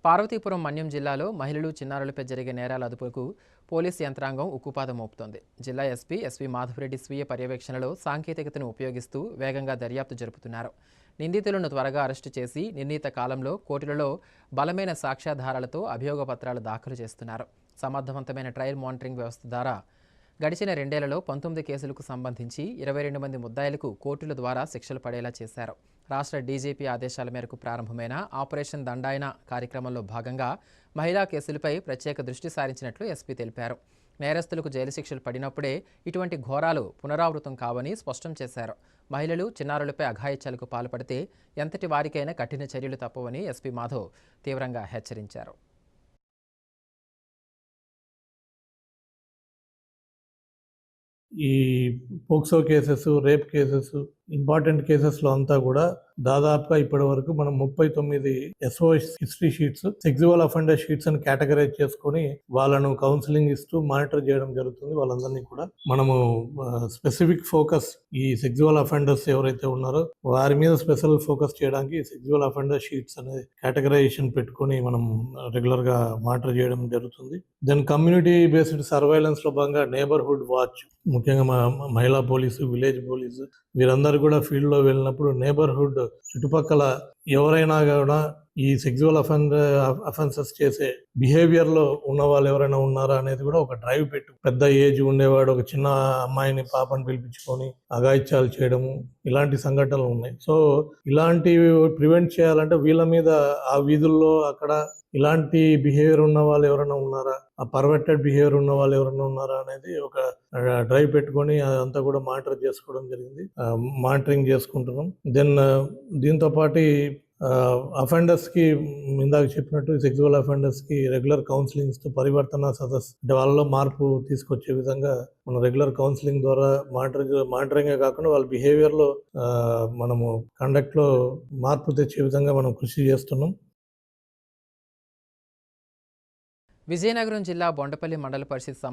పార్వతీపురం మన్యం జిల్లాలో మహిళలు చిన్నారులపై జరిగే నేరాల అదుపుకు పోలీసు యంత్రాంగం ఉక్కుపాదం మోపుతోంది. జిల్లా ఎస్పీ మాధవరెడ్డి స్వీయ పర్యవేక్షణలో సాంకేతికతను ఉపయోగిస్తూ వేగంగా దర్యాప్తు జరుపుతున్నారు. నిందితులను త్వరగా అరెస్టు చేసి నిర్ణీత కాలంలో కోర్టులలో బలమైన సాక్ష్యాధారాలతో అభియోగ పత్రాలు దాఖలు చేస్తున్నారు. సమర్థవంతమైన ట్రయల్ మానిటరింగ్ వ్యవస్థ ద్వారా గడిచిన 2 ఏళ్లలో 19 కేసులకు సంబంధించి 22 మంది ముద్దాయిలకు కోర్టుల ద్వారా శిక్షలు పడేలా చేశారు. రాష్ట్ర డీజీపీ ఆదేశాల మేరకు ప్రారంభమైన ఆపరేషన్ దండాయన కార్యక్రమంలో భాగంగా మహిళా కేసులపై ప్రత్యేక దృష్టి సారించినట్లు ఎస్పీ తెలిపారు. నేరస్తులకు జైలు శిక్షలు పడినప్పుడే ఇటువంటి ఘోరాలు పునరావృతం కావని స్పష్టం చేశారు. మహిళలు చిన్నారులపై అఘాయిత్యాలకు పాల్పడితే ఎంతటి వారికైనా కఠిన చర్యలు తప్పవని ఎస్పీ మాధవ్ తీవ్రంగా హెచ్చరించారు. ఈ POCSO cases, rape cases, important కేసెస్లో అంతా కూడా దాదాపుగా ఇప్పటి వరకు మనం 39 SOS history sheets, sexual offender sheets అని కేటగరైజ్ చేసుకొని వాళ్ళను కౌన్సిలింగ్ ఇస్తూ మానిటర్ చేయడం జరుగుతుంది. వాళ్ళందరినీ కూడా మనము స్పెసిఫిక్ ఫోకస్ ఈ సెక్సువల్ అఫెండర్స్ ఎవరైతే ఉన్నారో వారి మీద స్పెషల్ ఫోకస్ చేయడానికి సెక్సువల్ అఫెండర్ షీట్స్ అనేది కేటగరైజేషన్ పెట్టుకొని మనం రెగ్యులర్గా మానిటర్ చేయడం జరుగుతుంది. దెన్ కమ్యూనిటీ బేస్డ్ సర్వైలెన్స్ లో భాగంగా నేబర్హుడ్ వాచ్, ముఖ్యంగా మహిళా పోలీసు, విలేజ్ పోలీసు వీరందరూ కూడా ఫీల్డ్లో వెళ్ళినప్పుడు నేబర్హుడ్ చుట్టుపక్కల ఎవరైనా కూడా ఈ సెక్సువల్ అఫెన్సెస్ చేసే బిహేవియర్లో ఉన్న వాళ్ళు ఎవరైనా ఉన్నారా అనేది కూడా ఒక డ్రైవ్ పెట్టు. పెద్ద ఏజ్ ఉండేవాడు ఒక చిన్న అమ్మాయిని, పాపని పిలిపించుకొని అఘాయిత్యాలు చేయడము, ఇలాంటి సంఘటనలు ఉన్నాయి. సో ఇలాంటివి ప్రివెంట్ చేయాలంటే వీళ్ళ మీద ఆ వీధుల్లో అక్కడ ఇలాంటి బిహేవియర్ ఉన్న వాళ్ళు ఎవరైనా ఉన్నారా, ఆ పర్వర్టెడ్ బిహేవియర్ ఉన్న వాళ్ళు ఎవరైనా ఉన్నారా అనేది ఒక డ్రైవ్ పెట్టుకొని అదంతా కూడా మానిటర్ చేసుకోవడం జరిగింది. మానిటరింగ్ చేసుకుంటున్నాం. దెన్ దీంతో పాటు అఫెండర్స్కి ఇందాక చెప్పినట్టు సెక్సువల్ అఫెండర్స్కి రెగ్యులర్ కౌన్సిలింగ్స్తో పరివర్తన సదస్సు అంటే వాళ్ళలో మార్పు తీసుకొచ్చే విధంగా మనం రెగ్యులర్ కౌన్సిలింగ్ ద్వారా మానిటరింగే కాకుండా వాళ్ళ బిహేవియర్లో మనము కండక్ట్లో మార్పు తెచ్చే విధంగా మనం కృషి చేస్తున్నాం. విజయనగరం జిల్లా బొండపల్లి మండల పరిషత్